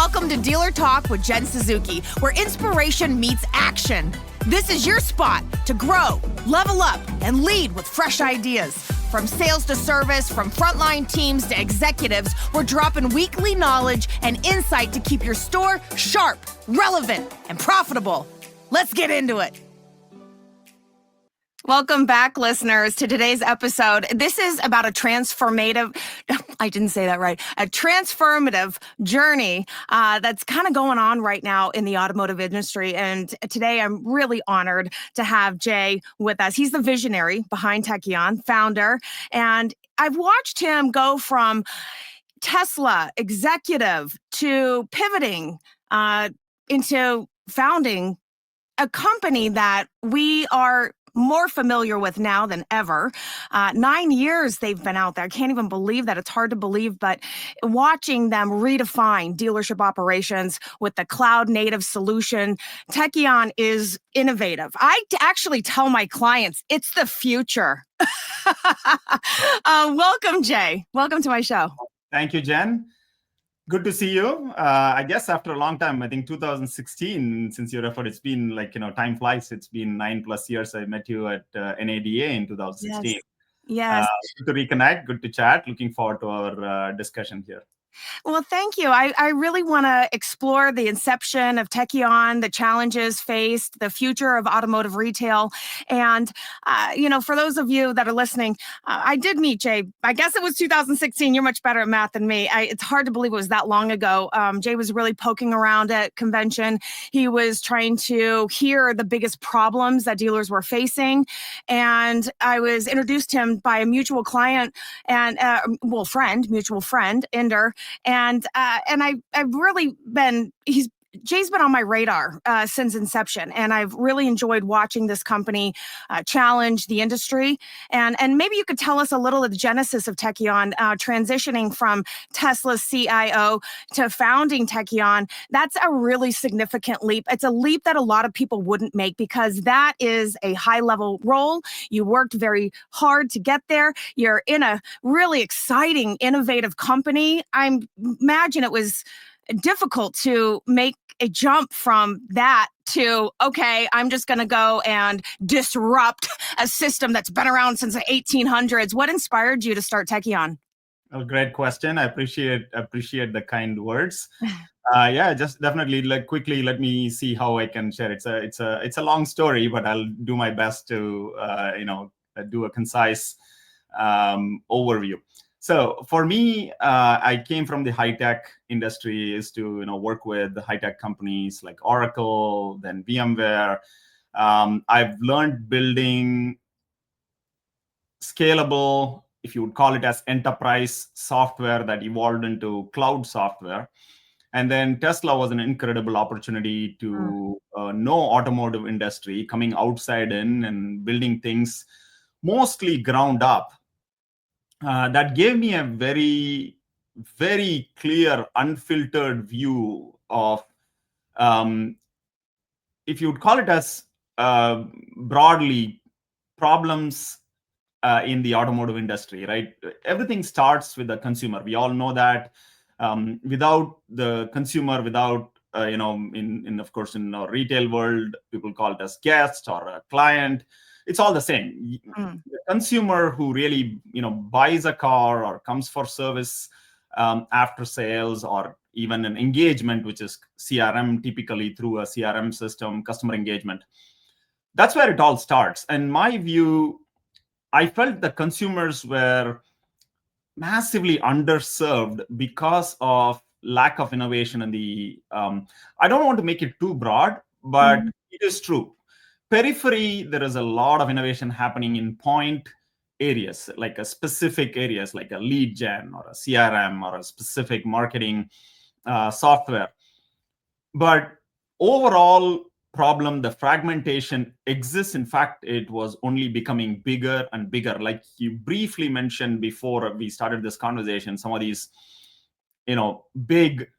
Welcome to Dealer Talk with Jen Suzuki, where inspiration meets action. This is your spot to grow, level up, and lead with fresh ideas. From sales to service, from frontline teams to executives, we're dropping weekly knowledge and insight to keep your store sharp, relevant, and profitable. Let's get into it. Welcome back, listeners, to today's episode. This is about a transformative journey that's kind of going on right now in the automotive industry. And today I'm really honored to have Jay with us. He's the visionary behind Tekion, founder, and I've watched him go from Tesla executive to pivoting into founding a company that we are more familiar with now than ever. 9 years they've been out there. I can't even believe that. It's hard to believe, but watching them redefine dealership operations with the cloud native solution, Tekion is innovative. I actually tell my clients it's the future. Welcome, Jay. Welcome to my show. Thank you, Jen. Good to see you. I guess after a long time, I think 2016, since you referred, it's been time flies. It's been 9+ years. I met you at NADA in 2016. Yes. Good to reconnect. Good to chat. Looking forward to our discussion here. Well, thank you. I really want to explore the inception of Tekion, the challenges faced, the future of automotive retail. And, for those of you that are listening, I did meet Jay. I guess it was 2016. You're much better at math than me. It's hard to believe it was that long ago. Jay was really poking around at convention. He was trying to hear the biggest problems that dealers were facing. And I was introduced to him by a mutual client and, mutual friend, Inder. And I've really been, Jay's been on my radar since inception, and I've really enjoyed watching this company challenge the industry. And maybe you could tell us a little of the genesis of Tekion, transitioning from Tesla's CIO to founding Tekion. That's a really significant leap. It's a leap that a lot of people wouldn't make because that is a high-level role. You worked very hard to get there. You're in a really exciting, innovative company. I imagine it was difficult to make a jump from that to, okay, I'm just going to go and disrupt a system that's been around since the 1800s. What inspired you to start Tekion? A great question. I appreciate the kind words. Just definitely quickly, let me see how I can share. It's a long story, but I'll do my best to do a concise overview. So for me, I came from the high-tech industry, is to work with the high-tech companies like Oracle, then VMware. I've learned building scalable, if you would call it as enterprise software that evolved into cloud software. And then Tesla was an incredible opportunity to know automotive industry, coming outside in and building things mostly ground up. That gave me a very, very clear, unfiltered view of, if you would call it as broadly, problems in the automotive industry, right? Everything starts with the consumer. We all know that without the consumer, in our retail world, people call it as guest or a client. It's all the same. The consumer who really, buys a car or comes for service after sales, or even an engagement, which is CRM, typically through a CRM system, customer engagement. That's where it all starts. And my view, I felt the consumers were massively underserved because of lack of innovation in the, I don't want to make it too broad, but it is true. Periphery, there is a lot of innovation happening in point areas, like a specific areas, like a lead gen or a CRM or a specific marketing software. But overall problem, the fragmentation exists. In fact, it was only becoming bigger and bigger. Like you briefly mentioned before we started this conversation, some of these, big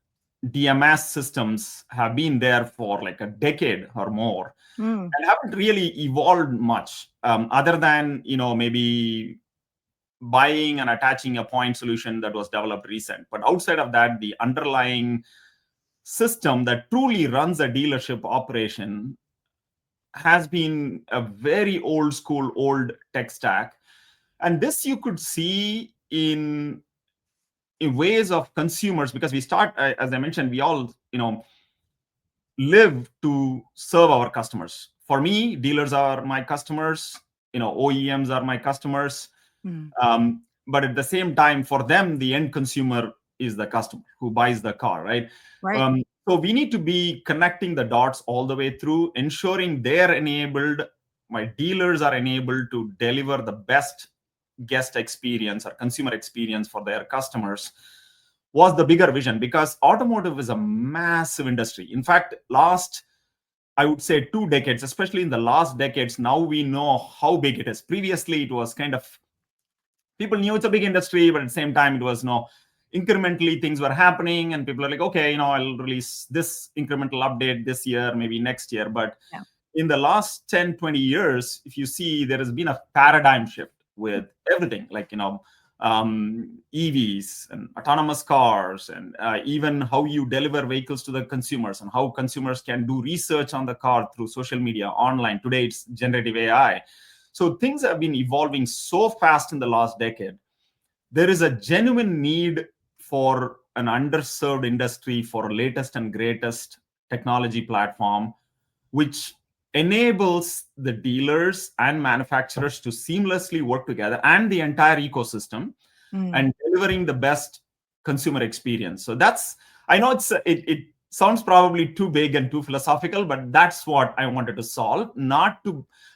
DMS systems have been there for like a decade or more and haven't really evolved much, other than, maybe buying and attaching a point solution that was developed recent. But outside of that, the underlying system that truly runs a dealership operation has been a very old school, old tech stack. And this you could see in ways of consumers, because we start, as I mentioned, we all, live to serve our customers. For me, dealers are my customers, OEMs are my customers. But at the same time, for them, the end consumer is the customer who buys the car, right? Right. So we need to be connecting the dots all the way through, ensuring they're enabled, my dealers are enabled to deliver the best guest experience or consumer experience for their customers, was the bigger vision, because automotive is a massive industry. In fact, I would say 2 decades, especially in the last decades, now we know how big it is. Previously, it was kind of, people knew it's a big industry, but at the same time, it was incrementally things were happening, and people are like, okay, I'll release this incremental update this year, maybe next year. But in the last 10, 20 years, if you see, there has been a paradigm shift with everything, like, EVs and autonomous cars, and even how you deliver vehicles to the consumers, and how consumers can do research on the car through social media, online. Today, it's generative AI. So things have been evolving so fast in the last decade. There is a genuine need for an underserved industry for latest and greatest technology platform, which enables the dealers and manufacturers to seamlessly work together, and the entire ecosystem, and delivering the best consumer experience. So I know it sounds probably too big and too philosophical, but that's what I wanted to solve.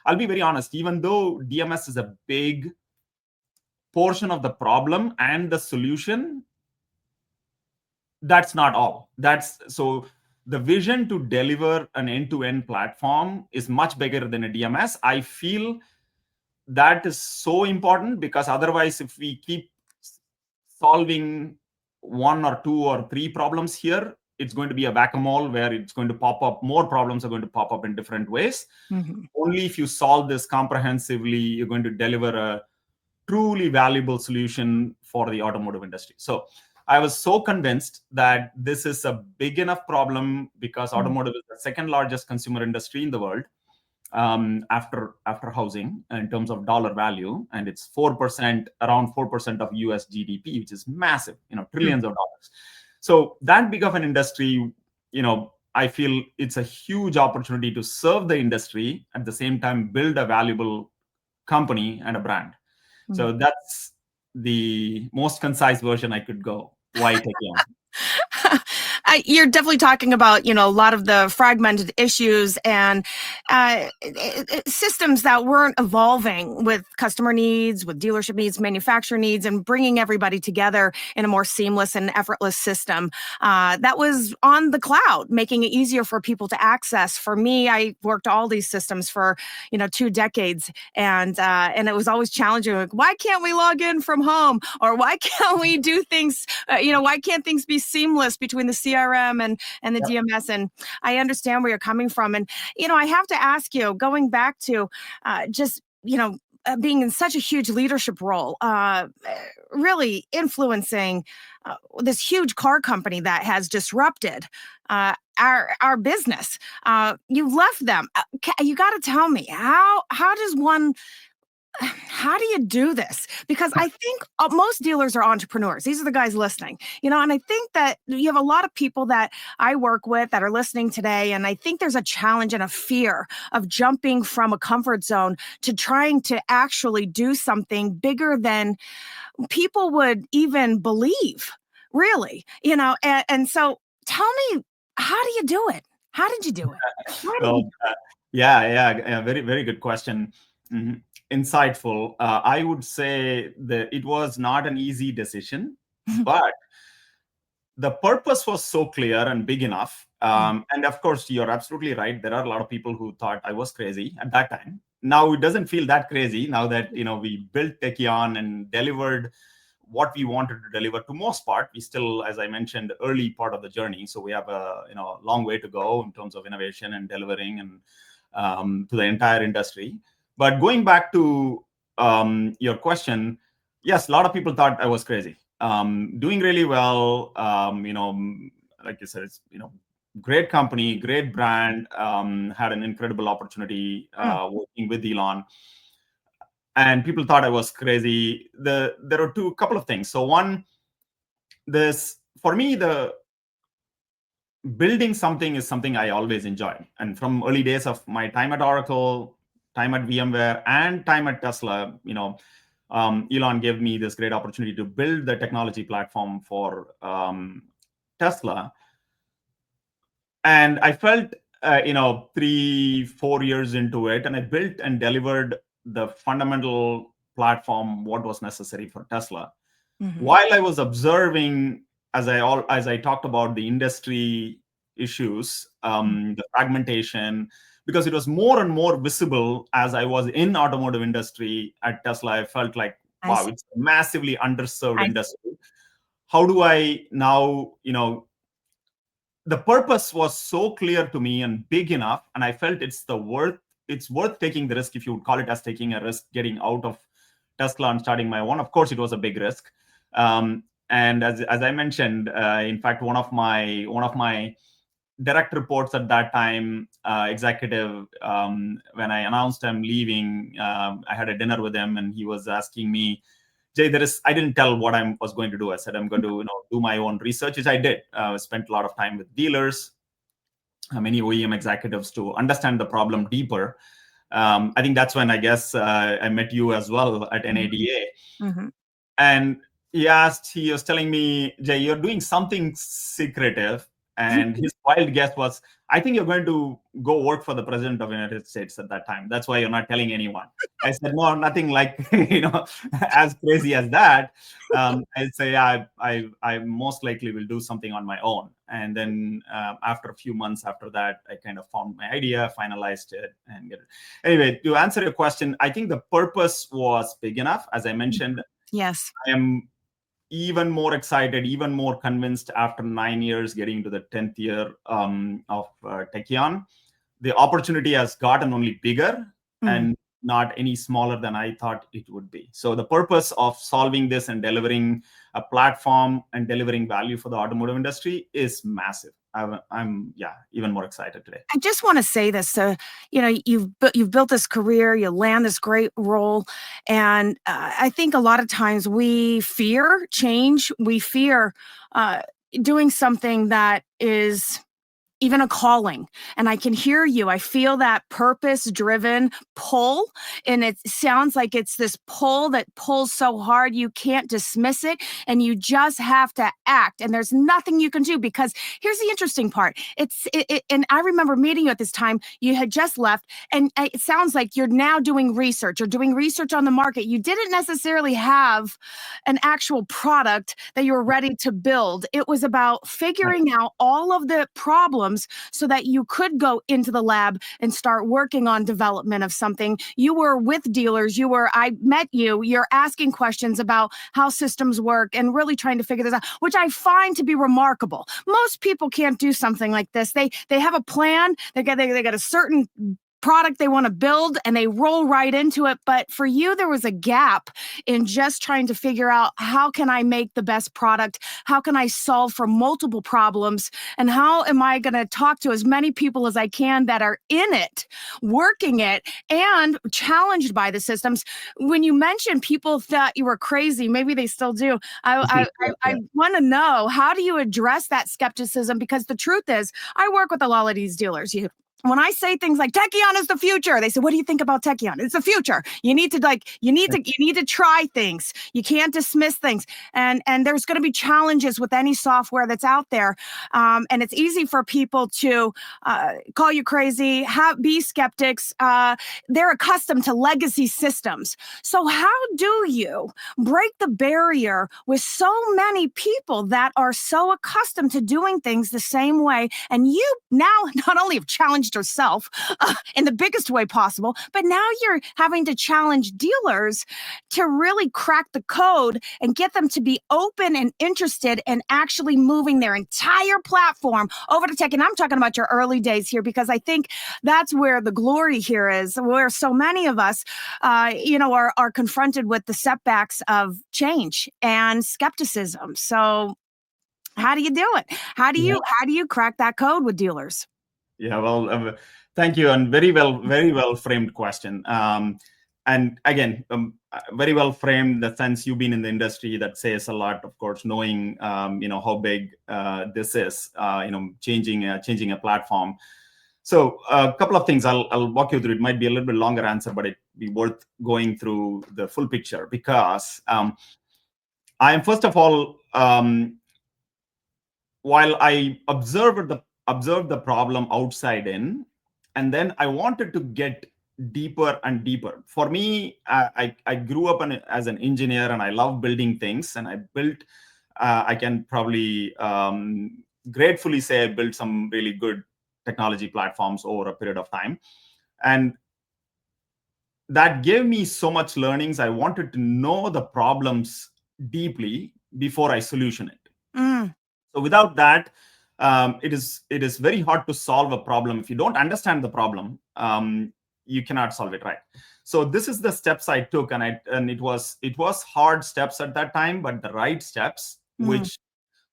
I'll be very honest, even though DMS is a big portion of the problem and the solution, that's not all. So the vision to deliver an end-to-end platform is much bigger than a DMS. I feel that is so important, because otherwise, if we keep solving 1 or 2 or 3 problems here, it's going to be a whack-a-mole where it's going to pop up. More problems are going to pop up in different ways. Only if you solve this comprehensively, you're going to deliver a truly valuable solution for the automotive industry. So I was so convinced that this is a big enough problem, because automotive is the second largest consumer industry in the world, after housing, in terms of dollar value, and it's around 4% of US GDP, which is massive, trillions of dollars. So that big of an industry, I feel it's a huge opportunity to serve the industry, at the same time build a valuable company and a brand. So that's the most concise version I could go. Why Tekion? You're definitely talking about, a lot of the fragmented issues and systems that weren't evolving with customer needs, with dealership needs, manufacturer needs, and bringing everybody together in a more seamless and effortless system that was on the cloud, making it easier for people to access. For me, I worked all these systems for 2 decades, and it was always challenging. Like, why can't we log in from home, or why can't we do things? Why can't things be seamless between the CRM and the DMS? And I understand where you're coming from. And, I have to ask you, going back to being in such a huge leadership role, really influencing this huge car company that has disrupted our business. You left them. You got to tell me, how do you do this? Because I think most dealers are entrepreneurs. These are the guys listening, and I think that you have a lot of people that I work with that are listening today. And I think there's a challenge and a fear of jumping from a comfort zone to trying to actually do something bigger than people would even believe, really, and so tell me, how do you do it? How did you do it? Yeah. Very, very good question. Insightful. I would say that it was not an easy decision, but the purpose was so clear and big enough. And of course, you're absolutely right. There are a lot of people who thought I was crazy at that time. Now it doesn't feel that crazy, now that we built Tekion and delivered what we wanted to deliver. To most part, we still, as I mentioned, early part of the journey. So we have a long way to go in terms of innovation and delivering and to the entire industry. But going back to your question, yes, a lot of people thought I was crazy. Doing really well, like you said, it's great company, great brand. Had an incredible opportunity working with Elon, and people thought I was crazy. There are couple of things. So one, this for me, the building something is something I always enjoyed, and from early days of my time at Oracle, time at VMware, and time at Tesla, Elon gave me this great opportunity to build the technology platform for Tesla. And I felt, 3-4 years into it, and I built and delivered the fundamental platform, what was necessary for Tesla. While I was observing, as I talked about the industry issues, the fragmentation, because it was more and more visible as I was in automotive industry at Tesla. I felt like, wow, it's a massively underserved industry. How do I now, the purpose was so clear to me and big enough, and I felt it's worth taking the risk, if you would call it as taking a risk, getting out of Tesla and starting my own. Of course, it was a big risk. And as I mentioned, in fact, one of my direct reports at that time, executive, when I announced I'm leaving, I had a dinner with him, and he was asking me, Jay, I didn't tell what I was going to do. I said I'm going to do my own research, which I did. Spent a lot of time with dealers, many OEM executives, to understand the problem deeper. I think that's when I guess I met you as well at NADA. And he was telling me, Jay, you're doing something secretive. And his wild guess was, I think you're going to go work for the president of the United States at that time. That's why you're not telling anyone. I said, no, nothing like, as crazy as that. I'd say, I most likely will do something on my own. And then after a few months after that, I kind of found my idea, finalized it, and get it. Anyway, to answer your question, I think the purpose was big enough. As I mentioned, yes, I am even more excited, even more convinced after 9 years, getting into the 10th year of Tekion. The opportunity has gotten only bigger and not any smaller than I thought it would be. So the purpose of solving this and delivering a platform and delivering value for the automotive industry is massive. I'm even more excited today. I just want to say this. You've built this career, you land this great role, and I think a lot of times we fear change. We fear doing something that is even a calling. And I can hear you. I feel that purpose-driven pull. And it sounds like it's this pull that pulls so hard you can't dismiss it. And you just have to act. And there's nothing you can do, because here's the interesting part. And I remember meeting you at this time. You had just left. And it sounds like you're now doing research or doing research on the market. You didn't necessarily have an actual product that you were ready to build. It was about figuring out all of the problems so that you could go into the lab and start working on development of something. You were with dealers. I met you. You're asking questions about how systems work and really trying to figure this out, which I find to be remarkable. Most people can't do something like this. They have a plan. They got a certain product they want to build and they roll right into it. But for you, there was a gap in just trying to figure out, how can I make the best product? How can I solve for multiple problems? And how am I going to talk to as many people as I can that are in it, working it, and challenged by the systems? When you mentioned people thought you were crazy, maybe they still do. I want to know, how do you address that skepticism? Because the truth is, I work with a lot of these dealers. When I say things like Tekion is the future, they say, "What do you think about Tekion?" It's the future. You need to try things. You can't dismiss things. And there's going to be challenges with any software that's out there. And it's easy for people to call you crazy, be skeptics. They're accustomed to legacy systems. So how do you break the barrier with so many people that are so accustomed to doing things the same way? And you now not only have challenged yourself in the biggest way possible, but now you're having to challenge dealers to really crack the code and get them to be open and interested in actually moving their entire platform over to tech. And I'm talking about your early days here, because I think that's where the glory here is, where so many of us, are confronted with the setbacks of change and skepticism. So How do you do it? How do you crack that code with dealers? Yeah, well, thank you, and very well framed question. And again, very well framed. The sense you've been in the industry, that says a lot. Of course, knowing how big this is, changing a platform. So a couple of things I'll walk you through. It might be a little bit longer answer, but it'd be worth going through the full picture, because I am, first of all, while I observed the problem outside in, and then I wanted to get deeper and deeper. For me, I grew up as an engineer, and I love building things, and I built. I can probably gratefully say I built some really good technology platforms over a period of time, and that gave me so much learnings. I wanted to know the problems deeply before I solution it. So without that, it is very hard to solve a problem. If you don't understand the problem, you cannot solve it, right? So this is the steps I took, and it was hard steps at that time, but the right steps, which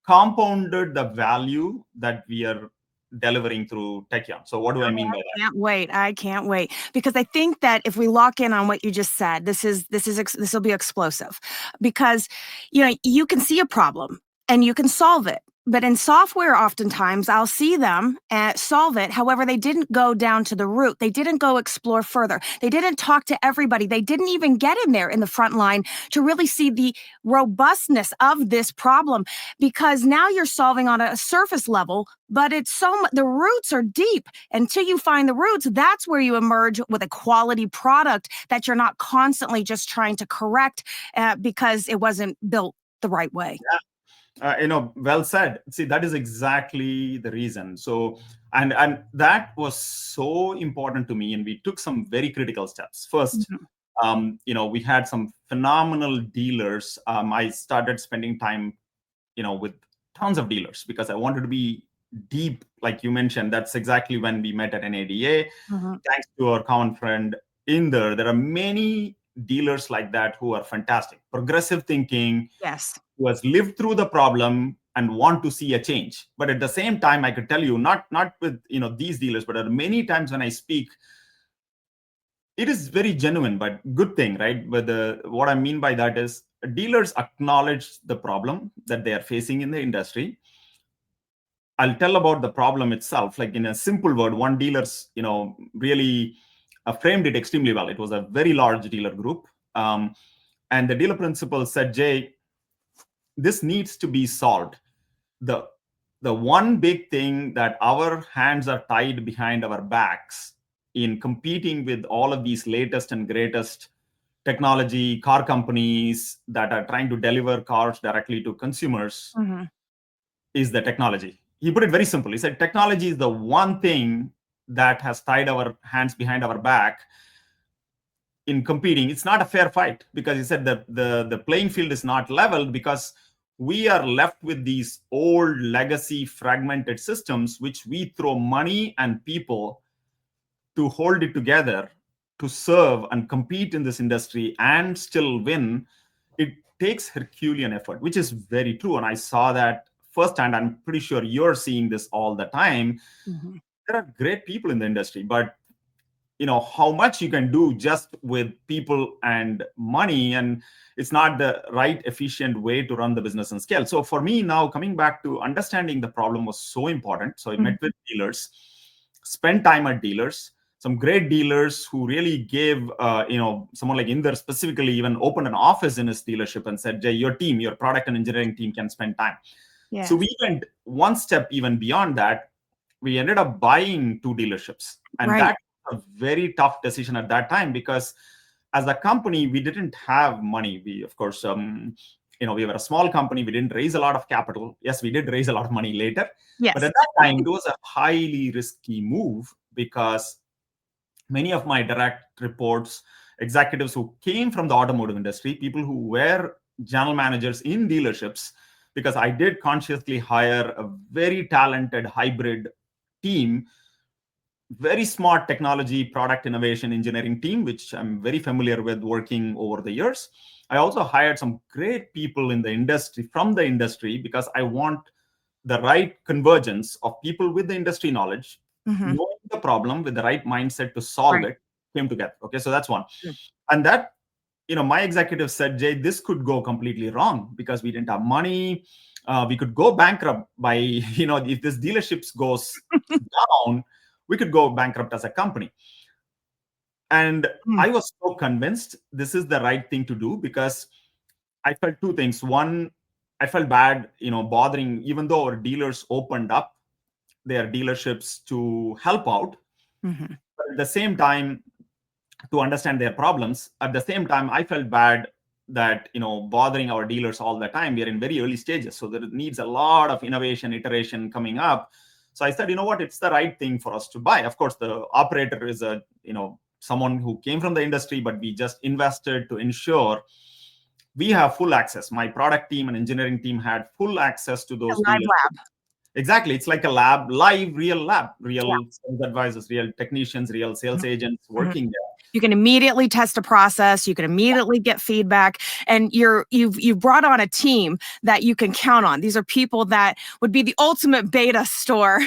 compounded the value that we are delivering through Tekion. So what do I mean by that? I can't wait, because I think that if we lock in on what you just said, this will be explosive, because you can see a problem and you can solve it. But in software, oftentimes I'll see them solve it. However, they didn't go down to the root. They didn't go explore further. They didn't talk to everybody. They didn't even get in there in the front line to really see the robustness of this problem, because now you're solving on a surface level, but the roots are deep. Until you find the roots, that's where you emerge with a quality product that you're not constantly just trying to correct because it wasn't built the right way. Yeah. Well said. See, that is exactly the reason. So, and that was so important to me, and we took some very critical steps. First, we had some phenomenal dealers. I started spending time, with tons of dealers, because I wanted to be deep, like you mentioned. That's exactly when we met at NADA. Thanks to our common friend in there. There are many dealers like that who are fantastic, progressive thinking. Yes. Who has lived through the problem and want to see a change. But at the same time, I could tell you, not with these dealers, but at many times when I speak, it is very genuine, but good thing, right? But what I mean by that is, dealers acknowledge the problem that they are facing in the industry. I'll tell about the problem itself, like in a simple word. One dealer's, really framed it extremely well. It was a very large dealer group, and the dealer principal said, "Jay, this needs to be solved. The one big thing that our hands are tied behind our backs in competing with all of these latest and greatest technology car companies that are trying to deliver cars directly to consumers is the technology." He put it very simple. He said, technology is the one thing that has tied our hands behind our back in competing. It's not a fair fight, because he said that the playing field is not leveled, because we are left with these old legacy fragmented systems, which we throw money and people to hold it together, to serve and compete in this industry and still win. It takes Herculean effort, which is very true. And I saw that firsthand. I'm pretty sure you're seeing this all the time. There are great people in the industry, but how much you can do just with people and money, and it's not the right efficient way to run the business and scale. So for me now, coming back to understanding the problem was so important. So I met with dealers, spent time at dealers, some great dealers who really gave, someone like Inder specifically even opened an office in his dealership and said, "Jay, your product and engineering team can spend time." Yeah. So we went one step even beyond that. We ended up buying 2 dealerships, and that a very tough decision at that time, because as a company, we didn't have money. We, of course, we were a small company. We didn't raise a lot of capital. Yes, we did raise a lot of money later. Yes. But at that time, it was a highly risky move, because many of my direct reports, executives who came from the automotive industry, people who were general managers in dealerships, because I did consciously hire a very talented hybrid team, very smart technology, product innovation, engineering team, which I'm very familiar with working over the years. I also hired some great people in the industry, from the industry, because I want the right convergence of people with the industry knowledge, Mm-hmm. knowing the problem with the right mindset to solve Right. it, came together. Okay, so that's one. Mm. And that, my executive said, Jay, this could go completely wrong because we didn't have money. We could go bankrupt by, if this dealerships goes down, we could go bankrupt as a company. And Mm. I was so convinced this is the right thing to do because I felt two things. One, I felt bad, bothering, even though our dealers opened up their dealerships to help out. Mm-hmm. But at the same time, to understand their problems. At the same time, I felt bad that bothering our dealers all the time. We are in very early stages, so there needs a lot of innovation, iteration coming up. So I said, you know what, it's the right thing for us to buy. Of course, the operator is someone who came from the industry, but we just invested to ensure we have full access. My product team and engineering team had full access to A those live dealers. lab. Exactly. It's like a lab, live, real lab, Yeah. real sales advisors, real technicians, real sales agents Mm-hmm. working there. You can immediately test a process. You can immediately get feedback, and you've brought on a team that you can count on. These are people that would be the ultimate beta store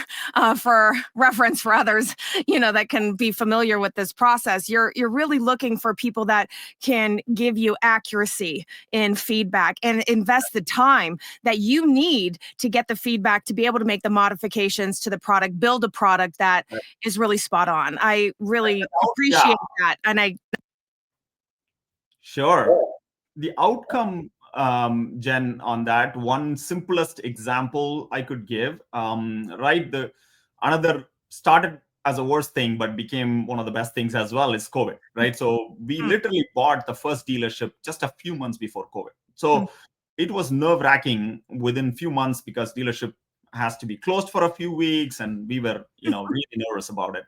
for reference for others, that can be familiar with this process. You're really looking for people that can give you accuracy in feedback and invest the time that you need to get the feedback to be able to make the modifications to the product, build a product that is really spot on. I really Yeah. appreciate that. And I Sure. The outcome, Jen, on that, one simplest example I could give, right? Another started as a worst thing, but became one of the best things as well is COVID, right? So we literally bought the first dealership just a few months before COVID. So it was nerve-wracking within few months because dealership has to be closed for a few weeks, and we were, really nervous about it.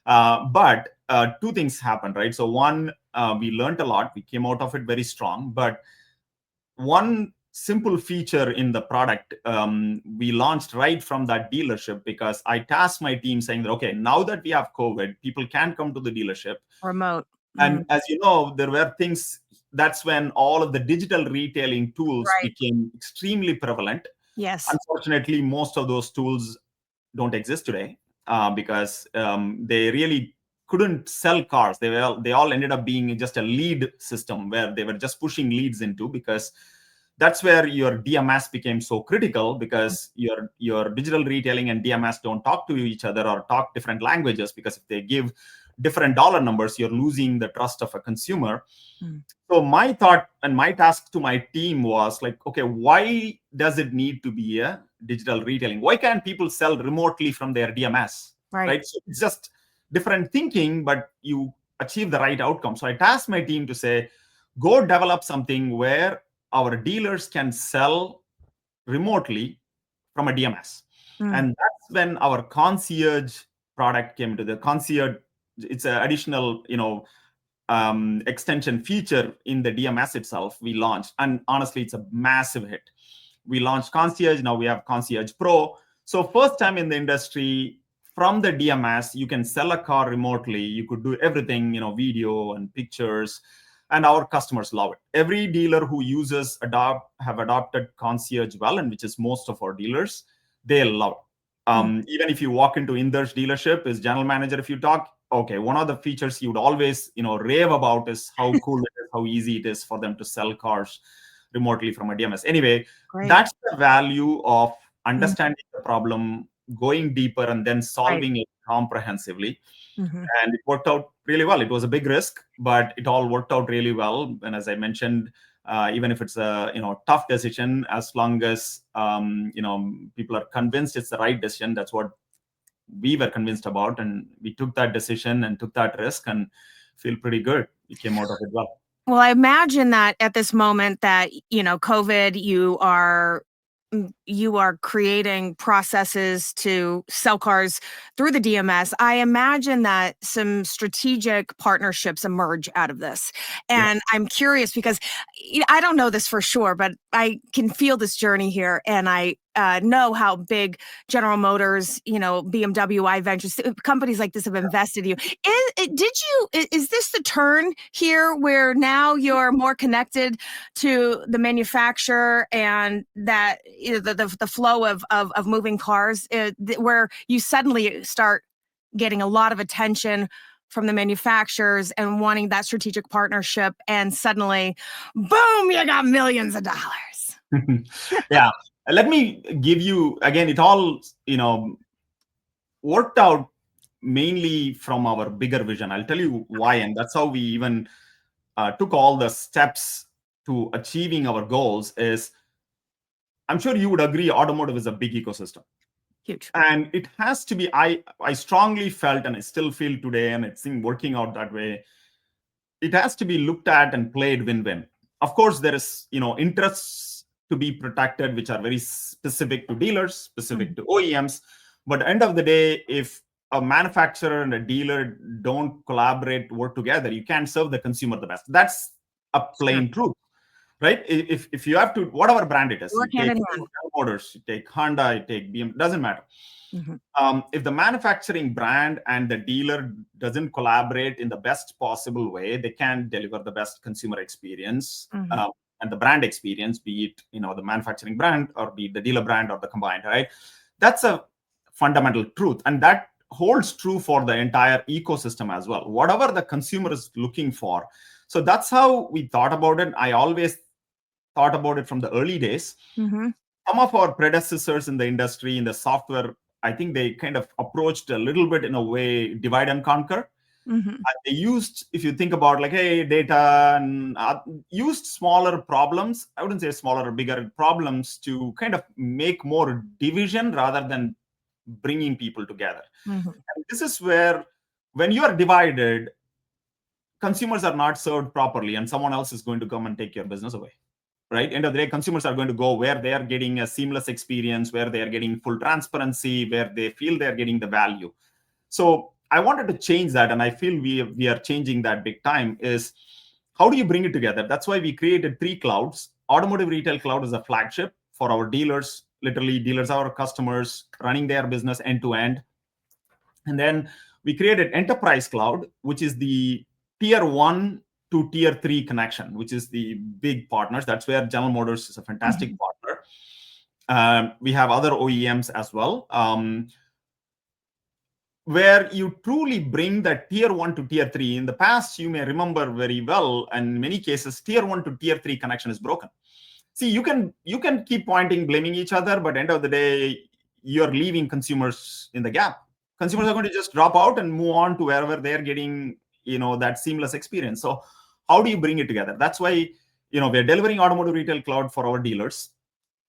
But two things happened, right? So one, we learned a lot. We came out of it very strong. But one simple feature in the product we launched right from that dealership, because I tasked my team saying that, okay, now that we have COVID, people can't come to the dealership. remote. And as you know, there were things, that's when all of the digital retailing tools Right. became extremely prevalent. Yes. Unfortunately, most of those tools don't exist today because they really couldn't sell cars. They all ended up being just a lead system where they were just pushing leads into, because that's where your DMS became so critical, because your digital retailing and DMS don't talk to each other or talk different languages, because if they give different dollar numbers, you're losing the trust of a consumer. So my thought and my task to my team was like, okay, why does it need to be a digital retailing? Why can't people sell remotely from their DMS? Right. So it's just different thinking, but you achieve the right outcome. So I tasked my team to say, go develop something where our dealers can sell remotely from a DMS. And that's when our concierge product came to the concierge. It's an additional, extension feature in the DMS itself we launched. And honestly, it's a massive hit. We launched Concierge. Now we have Concierge Pro. So first time in the industry, from the DMS, you can sell a car remotely. You could do everything, video and pictures. And our customers love it. Every dealer who uses have adopted Concierge well, and which is most of our dealers, they love it. Even if you walk into Inder's dealership, his general manager, if you talk, okay, one of the features he would always, rave about is how cool it is, how easy it is for them to sell cars remotely from a DMS. Anyway, that's the value of understanding the problem, going deeper, and then solving it comprehensively. And it worked out really well. It was a big risk, but it all worked out really well. And as I mentioned, even if it's a tough decision, as long as people are convinced it's the right decision, that's what we were convinced about, and we took that decision and took that risk, and feel pretty good. We came out of it well. Well, I imagine that at this moment that, COVID, you are creating processes to sell cars through the DMS. I imagine that some strategic partnerships emerge out of this. And I'm curious because I don't know this for sure, but I can feel this journey here. And I know how big General Motors, BMW, iVentures, companies like this have invested in you. Is this the turn here where now you're more connected to the manufacturer and that the flow of moving cars, where you suddenly start getting a lot of attention from the manufacturers and wanting that strategic partnership, and suddenly, boom, you got millions of dollars. Yeah. Let me give you, again, it all, worked out mainly from our bigger vision. I'll tell you why. And that's how we even took all the steps to achieving our goals is, I'm sure you would agree, automotive is a big ecosystem. Huge. And it has to be, I strongly felt, and I still feel today, and it's been working out that way, it has to be looked at and played win-win. Of course, there is, interests to be protected, which are very specific to dealers, specific to OEMs. But at the end of the day, if a manufacturer and a dealer don't collaborate, work together, you can't serve the consumer the best. That's a plain truth, right? If you have to, whatever brand it is, you take General Motors, you take Honda, you take BMW, doesn't matter. If the manufacturing brand and the dealer doesn't collaborate in the best possible way, they can't deliver the best consumer experience and the brand experience, be it the manufacturing brand or be it the dealer brand or the combined, right? That's a fundamental truth, and that holds true for the entire ecosystem as well. Whatever the consumer is looking for. So that's how we thought about it. I always thought about it from the early days. Some of our predecessors in the industry, in the software, I think they kind of approached a little bit in a way, divide and conquer. They used, if you think about like, hey, data, and used smaller problems. I wouldn't say smaller or bigger problems to kind of make more division rather than bringing people together. And this is where, when you are divided, consumers are not served properly and someone else is going to come and take your business away. Right? End of the day, consumers are going to go where they are getting a seamless experience, where they are getting full transparency, where they feel they're getting the value. So I wanted to change that, and I feel we are changing that big time. Is how do you bring it together? That's why we created 3 clouds. Automotive Retail Cloud is a flagship for our dealers. Literally, dealers are our customers running their business end to end. And then we created Enterprise Cloud, which is the tier 1 to tier 3 connection, which is the big partners. That's where General Motors is a fantastic partner. We have other OEMs as well, where you truly bring that tier 1 to tier 3. In the past, you may remember very well, and in many cases, tier 1 to tier 3 connection is broken. See, you can keep pointing, blaming each other, but at the end of the day, you're leaving consumers in the gap. Consumers are going to just drop out and move on to wherever they're getting that seamless experience. So how do you bring it together? That's why we're delivering Automotive Retail Cloud for our dealers.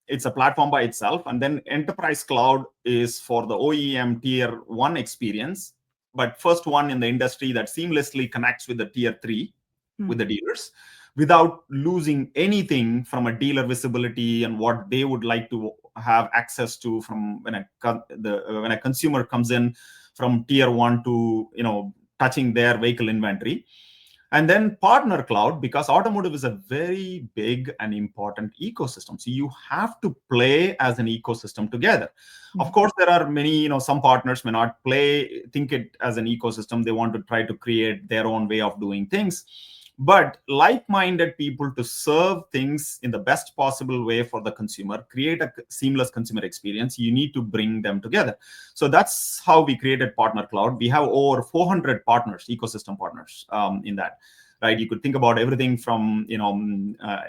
It's a platform by itself. And then Enterprise Cloud is for the OEM tier 1 experience, but first one in the industry that seamlessly connects with the tier 3 with the dealers without losing anything from a dealer visibility and what they would like to have access to from when a consumer comes in from tier 1 to touching their vehicle inventory. And then Partner Cloud, because automotive is a very big and important ecosystem. So you have to play as an ecosystem together. Of course, there are many, some partners may not think it as an ecosystem. They want to try to create their own way of doing things. But like-minded people to serve things in the best possible way for the consumer, create a seamless consumer experience, you need to bring them together. So that's how we created Partner Cloud. We have over 400 partners, ecosystem partners in that. Right? You could think about everything from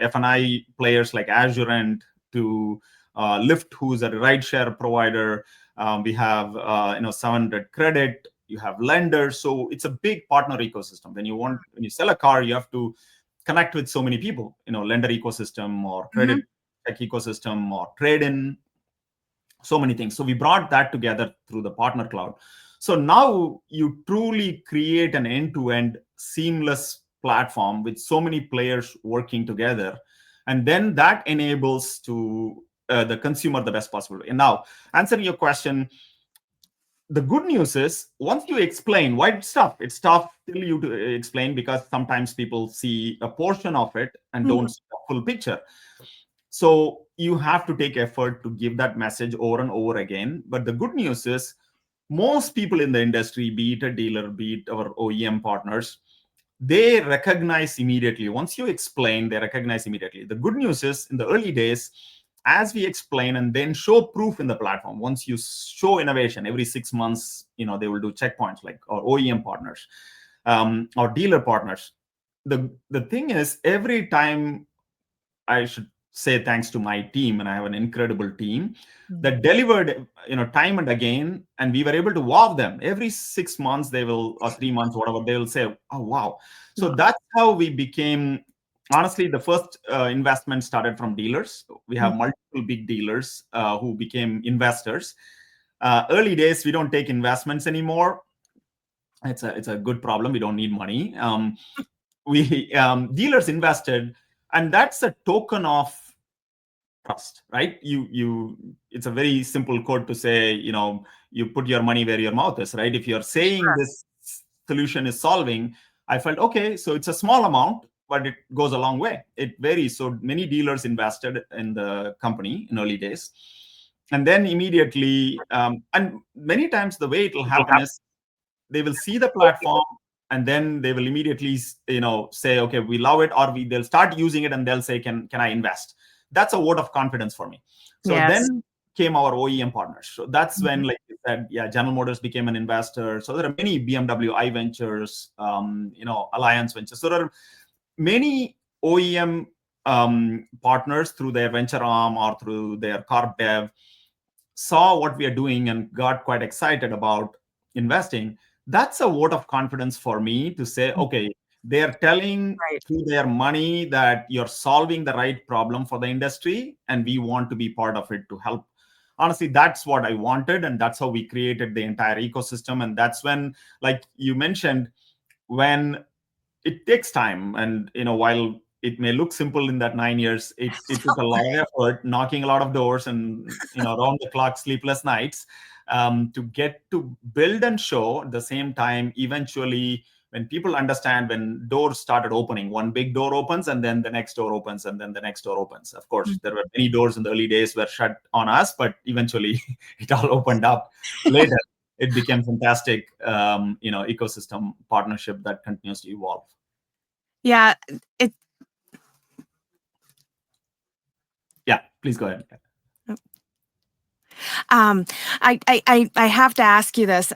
F&I players like Azure and to Lyft, who's a rideshare provider. We have 700 Credit. You have lenders. So it's a big partner ecosystem. When you sell a car, you have to connect with so many people, lender ecosystem or credit tech ecosystem or trade-in, so many things. So we brought that together through the Partner Cloud. So now you truly create an end-to-end seamless platform with so many players working together. And then that enables to the consumer the best possible way. And now, answering your question, the good news is once you explain why it's tough till you to explain, because sometimes people see a portion of it and don't see the full picture. So you have to take effort to give that message over and over again. But the good news is most people in the industry, be it a dealer, be it our OEM partners, they recognize immediately. Once you explain, they recognize immediately. The good news is in the early days, as we explain and then show proof in the platform, once you show innovation every 6 months, they will do checkpoints like our OEM partners, our dealer partners. The thing is, every time, I should say thanks to my team, and I have an incredible team that delivered, time and again, and we were able to wow them. Every 6 months, they will, or 3 months, whatever, they will say, "Oh wow!" So that's how we became. Honestly, the first investment started from dealers. We have multiple big dealers who became investors. Early days, we don't take investments anymore. It's a good problem. We don't need money. We dealers invested, and that's a token of trust, right? It's a very simple code to say, you put your money where your mouth is, right? If you're saying this solution is solving, I felt, okay, so it's a small amount, but it goes a long way. It varies. So many dealers invested in the company in early days. And then immediately, and many times the way it will happen is they will see the platform, and then they will immediately, say, okay, we love it, or they'll start using it, and they'll say, can I invest? That's a vote of confidence for me. So then came our OEM partners. So that's when, like you said, General Motors became an investor. So there are many BMW I Ventures, Alliance Ventures. So there are many OEM partners through their venture arm or through their corp dev saw what we are doing and got quite excited about investing. That's a vote of confidence for me to say, okay, they're telling through their money that you're solving the right problem for the industry, and we want to be part of it to help. Honestly, that's what I wanted, and that's how we created the entire ecosystem. And that's when, like you mentioned, when it takes time, and while it may look simple in that 9 years, it took a lot of effort, knocking a lot of doors, and around the clock sleepless nights, to get to build and show. At the same time, eventually, when people understand, when doors started opening, one big door opens, and then the next door opens, and then the next door opens. Of course, there were many doors in the early days were shut on us, but eventually it all opened up later. It became fantastic, ecosystem partnership that continues to evolve. Yeah, Yeah, please go ahead. I have to ask you this.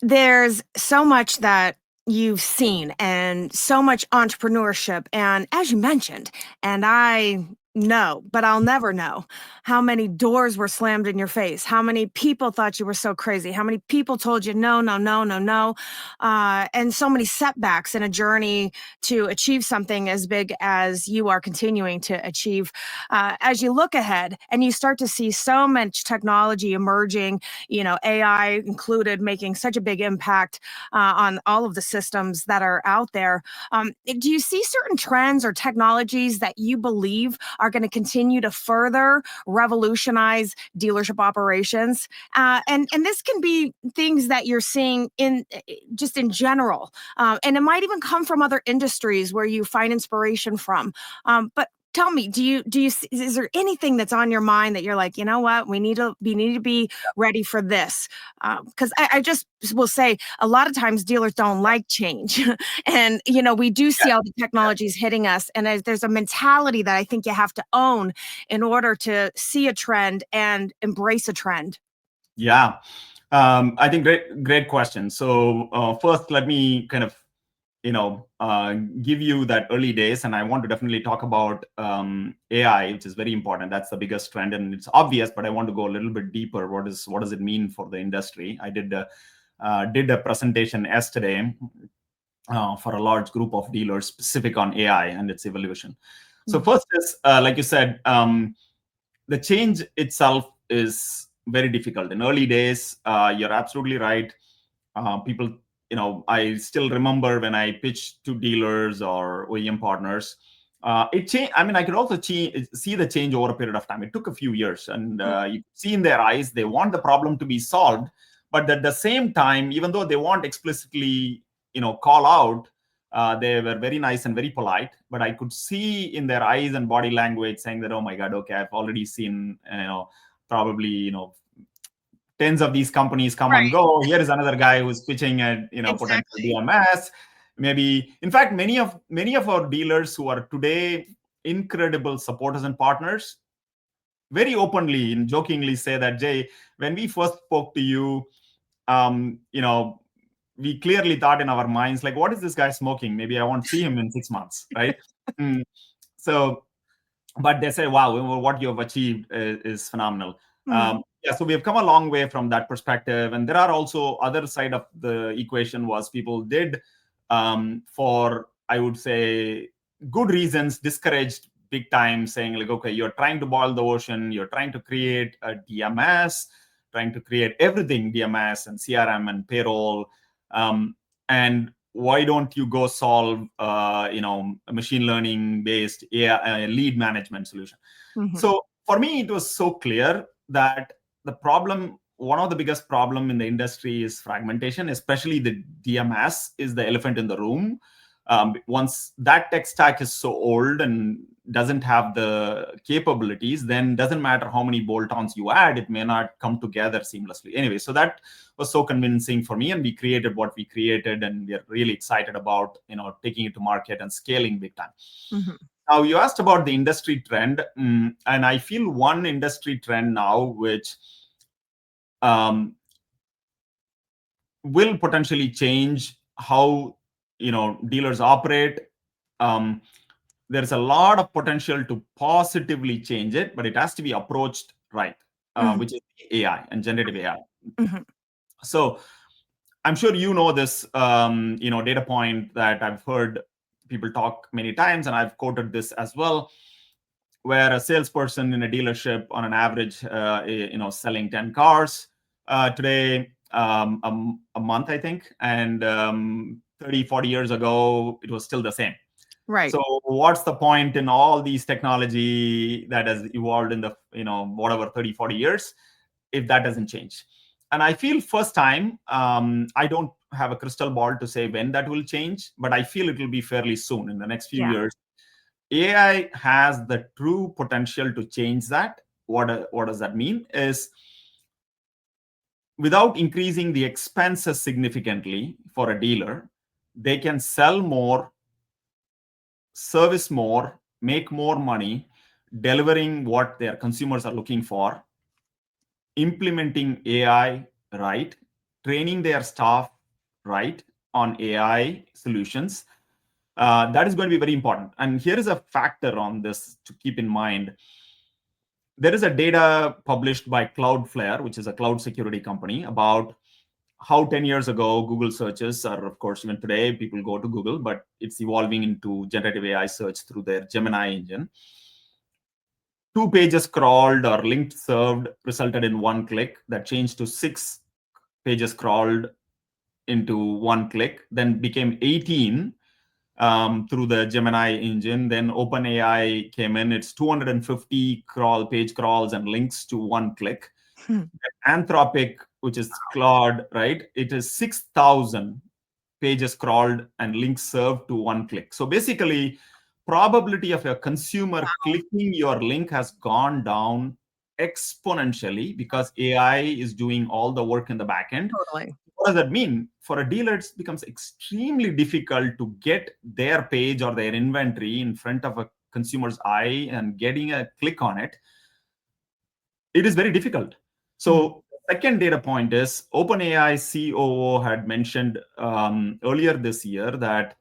There's so much that you've seen and so much entrepreneurship, and as you mentioned, and I know, but I'll never know how many doors were slammed in your face, how many people thought you were so crazy, how many people told you no, no, no, no, no, and so many setbacks in a journey to achieve something as big as you are continuing to achieve. As you look ahead and you start to see so much technology emerging, AI included, making such a big impact on all of the systems that are out there. Do you see certain trends or technologies that you believe are going to continue to further revolutionize dealership operations? And this can be things that you're seeing in just in general. And it might even come from other industries where you find inspiration from. But tell me, is there anything that's on your mind that you're like, you know what, we need to be ready for this? Because I just will say, a lot of times dealers don't like change, and we do see all the technologies hitting us, and there's a mentality that I think you have to own in order to see a trend and embrace a trend. Yeah, I think great question. So first, let me kind of give you that early days, and I want to definitely talk about AI, which is very important. That's the biggest trend, and it's obvious, but I want to go a little bit deeper. What does it mean for the industry? I did a presentation yesterday for a large group of dealers specific on AI and its evolution. So first is, like you said, the change itself is very difficult. In early days, you're absolutely right. People, I still remember when I pitched to dealers or OEM partners, it changed. I mean, I could also see the change over a period of time. It took a few years, and you see in their eyes, they want the problem to be solved, but at the same time, even though they want explicitly, call out, They were very nice and very polite, but I could see in their eyes and body language saying that, oh my God, okay, I've already seen, probably, tens of these companies come and Right. go. Here is another guy who's pitching a, potential Exactly. DMS. Maybe, in fact, many of our dealers who are today incredible supporters and partners very openly and jokingly say that, Jay, when we first spoke to you, um, you know, we clearly thought in our minds, like, what is this guy smoking? Maybe I won't see him in 6 months, right? Mm. So, but they say, wow, what you have achieved is phenomenal. Yeah, so we have come a long way from that perspective. And there are also other side of the equation was people did, for, I would say, good reasons, discouraged big time, saying like, okay, you're trying to boil the ocean, you're trying to create a DMS, trying to create everything DMS and CRM and payroll. And why don't you go solve, a machine learning based AI, lead management solution? So for me, it was so clear that one of the biggest problem in the industry is fragmentation, especially the DMS is the elephant in the room. Once that tech stack is so old and doesn't have the capabilities, then doesn't matter how many bolt-ons you add, it may not come together seamlessly. Anyway, so that was so convincing for me, and we created what we created, and we are really excited about taking it to market and scaling big time. Now, you asked about the industry trend, and I feel one industry trend now which will potentially change how dealers operate. There's a lot of potential to positively change it, but it has to be approached right, which is AI and generative AI. So I'm sure this data point that I've heard people talk many times, and I've quoted this as well, where a salesperson in a dealership on an average, selling 10 cars today, a month, I think, and 30, 40 years ago, it was still the same. Right. So what's the point in all these technology that has evolved in the, whatever, 30, 40 years, if that doesn't change? And I feel first time, I don't have a crystal ball to say when that will change, but I feel it will be fairly soon in the next few years. AI has the true potential to change that. What does that mean? Is without increasing the expenses significantly for a dealer, they can sell more, service more, make more money, delivering what their consumers are looking for, implementing AI right, training their staff right on AI solutions. That is going to be very important. And here is a factor on this to keep in mind. There is a data published by Cloudflare, which is a cloud security company, about how 10 years ago Google searches are, of course, even today, people go to Google, but it's evolving into generative AI search through their Gemini engine. 2 pages crawled or linked served resulted in 1 click. That changed to 6 pages crawled into 1 click, then became 18 through the Gemini engine. Then OpenAI came in. It's 250 page crawls and links to 1 click. Anthropic, which is Claude, right? It is 6,000 pages crawled and links served to 1 click. So basically, probability of a consumer clicking your link has gone down exponentially because AI is doing all the work in the back end. Totally. What does that mean? For a dealer, it becomes extremely difficult to get their page or their inventory in front of a consumer's eye and getting a click on it. It is very difficult. So second data point is OpenAI COO had mentioned earlier this year that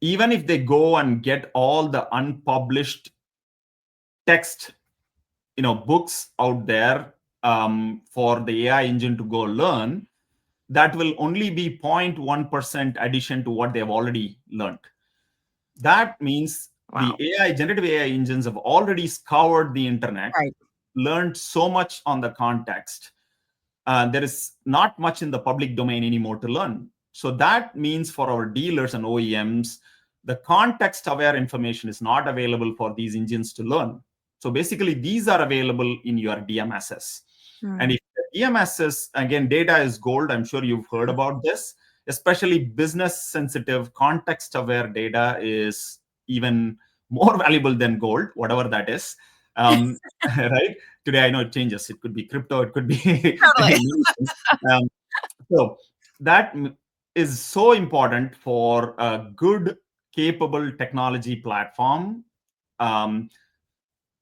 even if they go and get all the unpublished text, books out there for the AI engine to go learn, that will only be 0.1% addition to what they've already learned. That means the generative AI engines have already scoured the internet, learned so much on the context. There is not much in the public domain anymore to learn. So that means for our dealers and OEMs, the context-aware information is not available for these engines to learn. So basically, these are available in your DMSs. And if the DMSs, again, data is gold, I'm sure you've heard about this. especially business sensitive, context aware data is even more valuable than gold, whatever that is. Um, right? Today, I know it changes. It could be crypto, it could be Totally. many things. Um, so that is so important for a good, capable technology platform. Um,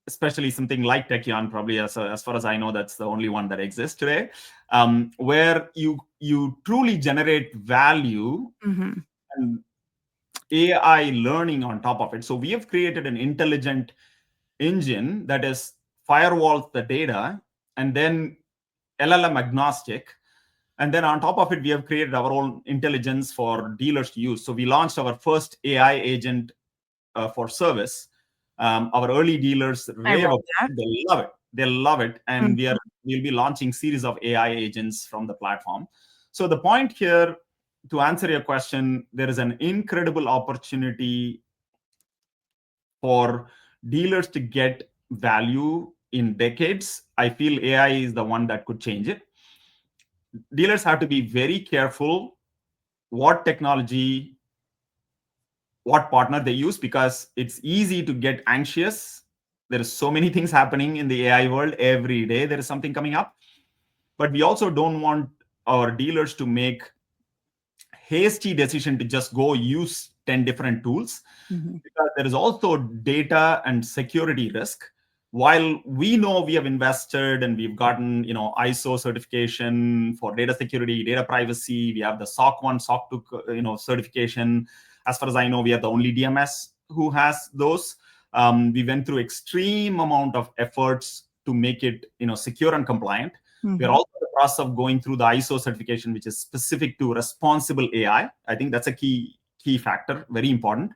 Especially something like Tekion, probably as far as I know, that's the only one that exists today, where you truly generate value Mm-hmm. and AI learning on top of it. So we have created an intelligent engine that is firewalls the data and then LLM agnostic. And then on top of it, we have created our own intelligence for dealers to use. So we launched our first AI agent for service. Our early dealers I rave love about that. it. They love it. They love it. And Mhm. we'll be launching series of AI agents from the platform. So the point here, to answer your question, there is an incredible opportunity for dealers to get value in decades. I feel AI is the one that could change it. Dealers have to be very careful what technology, what partner they use, because it's easy to get anxious. There is so many things happening in the AI world. Every day there is something coming up. But we also don't want our dealers to make hasty decision to just go use 10 different tools, Mhm. because there is also data and security risk. While we know we have invested and we've gotten ISO certification for data security, data privacy, we have the SOC 1, SOC 2 certification. As far as I know, we are the only DMS who has those. We went through extreme amount of efforts to make it secure and compliant. We are Mhm. also in the process of going through the ISO certification, which is specific to responsible AI. I think that's a key factor, very important.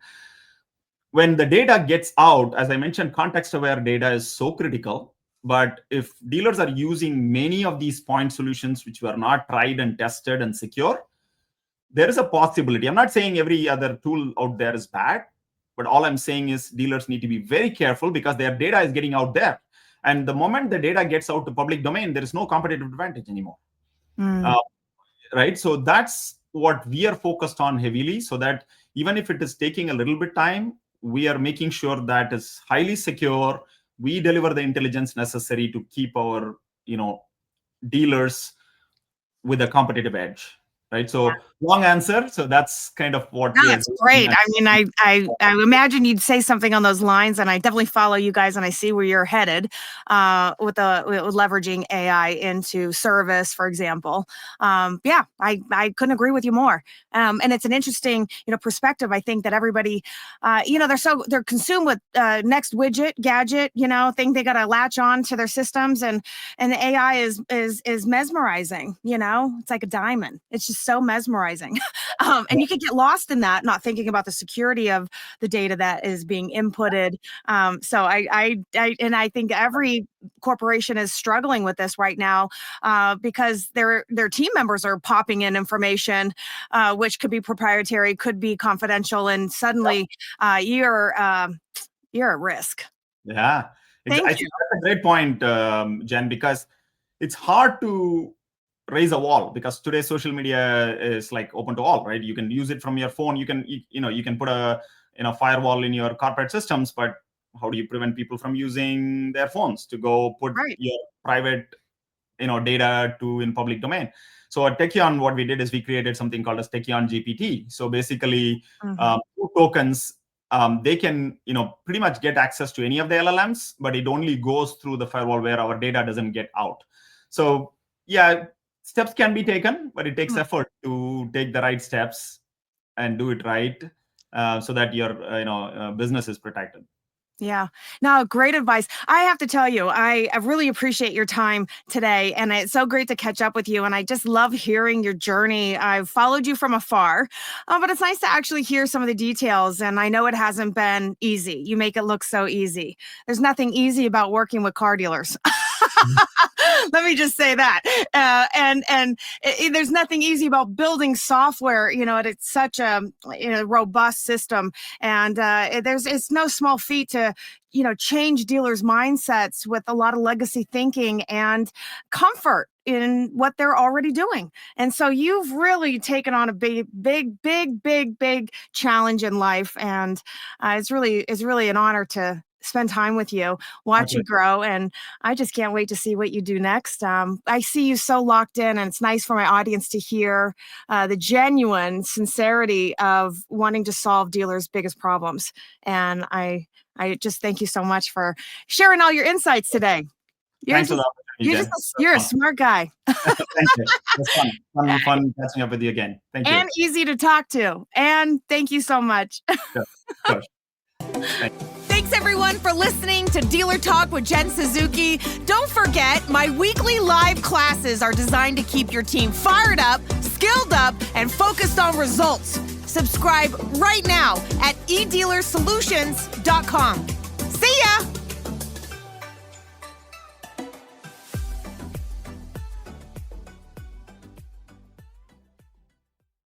When the data gets out, as I mentioned, context aware data is so critical. But if dealers are using many of these point solutions which were not tried and tested and secure, there is a possibility. I'm not saying every other tool out there is bad, but all I'm saying is dealers need to be very careful, because their data is getting out there. And the moment the data gets out to public domain, there is no competitive advantage anymore. Mm. Uh, right? So that's what we are focused on heavily, so that even if it is taking a little bit time, we are making sure that is highly secure. We deliver the intelligence necessary to keep our dealers with a competitive edge, right? So long answer. So that's kind of what we are That's doing. great. I mean, I imagine you'd say something on those lines, and I definitely follow you guys, and I see where you're headed with leveraging AI into service, for example. Yeah, I couldn't agree with you more. And it's an interesting perspective. I think that everybody, they're consumed with next widget, gadget, thing they got to latch on to their systems, and the AI is mesmerizing. It's like a diamond. It's just so mesmerizing. And you could get lost in that, not thinking about the security of the data that is being inputted. So I think every corporation is struggling with this right now because their team members are popping in information, which could be proprietary, could be confidential, and suddenly you're at risk. Yeah, Thank I you. think that's a great point, Jen, because it's hard to raise a wall, because today's social media is like open to all, right? You can use it from your phone. You can put a firewall in your corporate systems, but how do you prevent people from using their phones to go put Right. your private data to in public domain? So at Tekion, what we did is we created something called as Tekion GPT. So basically, Mhm. through tokens, they can pretty much get access to any of the LLMs, but it only goes through the firewall where our data doesn't get out. So yeah, steps can be taken, but it takes Mm. effort to take the right steps and do it right, so that your business is protected. Yeah. No, great advice. I have to tell you, I really appreciate your time today. And it's so great to catch up with you. And I just love hearing your journey. I've followed you from afar, but it's nice to actually hear some of the details. And I know it hasn't been easy. You make it look so easy. There's nothing easy about working with car dealers. Let me just say that. There's nothing easy about building software. It's such a robust system, and it's no small feat to change dealers' mindsets with a lot of legacy thinking and comfort in what they're already doing. And so you've really taken on a big challenge in life, and it's really an honor to spend time with you, watch you grow, and I just can't wait to see what you do next. I see you so locked in, and it's nice for my audience to hear the genuine sincerity of wanting to solve dealers' biggest problems. And I just thank you so much for sharing all your insights today. Thanks a lot. You're a smart guy. Thank you. It was fun catching up with you again. Thank you. And easy to talk to. And thank you so much. Sure. Thanks everyone for listening to Dealer Talk with Jen Suzuki. Don't forget, my weekly live classes are designed to keep your team fired up, skilled up, and focused on results. Subscribe right now at edealersolutions.com.